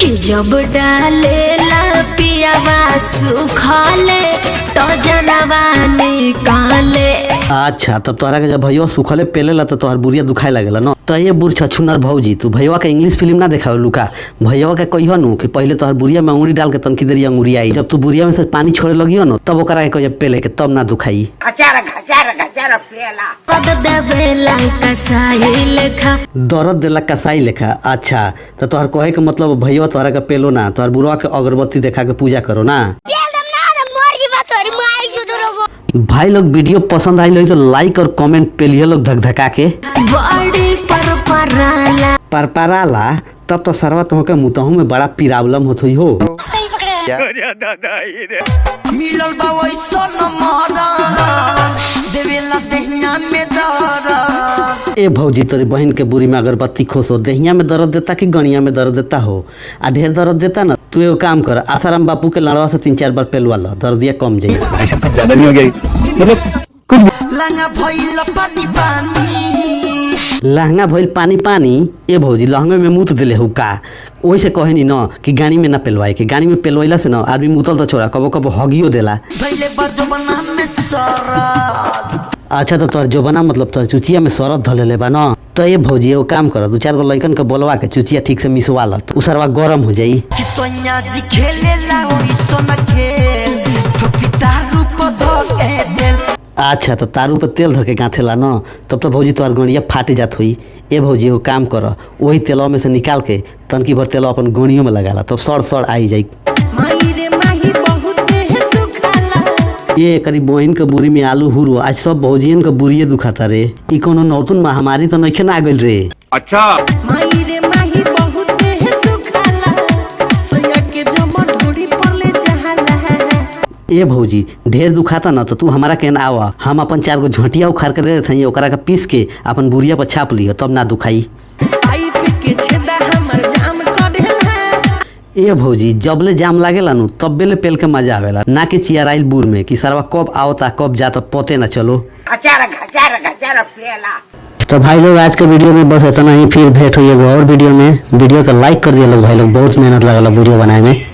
कि जब डालेला पियावा सुखले तो जनवा निकाले। अच्छा तब तोहरा के जब भैया सुखले पेलेला तो तोहर बुढ़िया दुखाए लगेला न। तो ये बुढ़ छछुनर भौजी तू भैया के इंग्लिश फिल्म ना देखा लुका भैया के कहियो नु कि पहले तोहर बुढ़िया में अंगुरी डाल के तनकी देरी अंगुरी आई जब तू बुढ़िया में से पानी छोड़े लगियो न तब ओकरा के कहियो पेले के तब ना दुखाई। दर्द देला कसाई लेखा। अच्छा तो तोहर कहे के मतलब भैया तोहरा के पेलो ना तोहर बुढ़वा के अगरबत्ती देखा के पूजा करो ना। भाई लोग वीडियो पसंद आई तो लाइक और कमेंट पे लिए लोग धक-धका के परपराला तब तो सरवा तो के मुतहु में बड़ा प्रॉब्लम होत हुई हो। मिलल बा वैसन देवेला दहिया में दर्द। ए भौजी तोरी बहन के बुरी में अगरबत्ती खोसो दहिया में दर्द देता कि गणिया में दर्द देता हो आ ढेर दर्द देता ना तू एगो काम कर आसाराम बापू के लड़वा से 3-4 बार पेलवा लो दर्दिया कम जाई। ऐसा कुछ ज्यादा नहीं हो गई मतलब कुछ लहंगा भइल पानी पानी ए भौजी लहंगे में मुत देले हो का ओही से कहे नी न कि गाड़ी में ना पेलवाए के गाड़ी में पेलवैला से न आदमी मुतल तो छोड़ा कबो कबो हगियो देला। अच्छा तो तोर जोबना मतलब तोर चुचिया में सरद धले ले बा न तो ये भौजी एगो काम कर 2-4 गो लइकन के बोलवा के चुचिया ठीक से मिसवा ल उ सरवा गरम हो जाई। अच्छा तो तारू पे तेल धके गाथेला न तब तो भौजी तोर गणिया फाटे जात हुई। ए भौजी एगो काम कर वही तेलवा में से निकाल के तनकी भर तेलवा अपन गणियों में लगाला तब सड़ आई जाई। ये करीब बहन के बुरी में आलू हुरो आज सब भौजियन के बुरिये दुखाता रे ई कोनो नौतुन महामारी तो नइखे ना गइल रे। अच्छा ए भौजी ढेर दुखाता न तो तू हमारा केन आवा हम अपन 4 गो झटिया उखाड़ के दे देथई ओकरा के पीस के अपन बुरिया पर छाप लियो तब ना दुखाई। ए भौजी जबले जाम लागेला नु तब बेले पेल के मजा आवेला ना कि चियराइल बुर में कि सरवा कब आवता कब जाता पते ना चलो। तो भाई लोग आज के वीडियो में बस इतना ही फिर भेंट हुई और वीडियो में वीडियो को लाइक कर दिया लोग भाई लोग बहुत मेहनत लगल वीडियो बनाए में।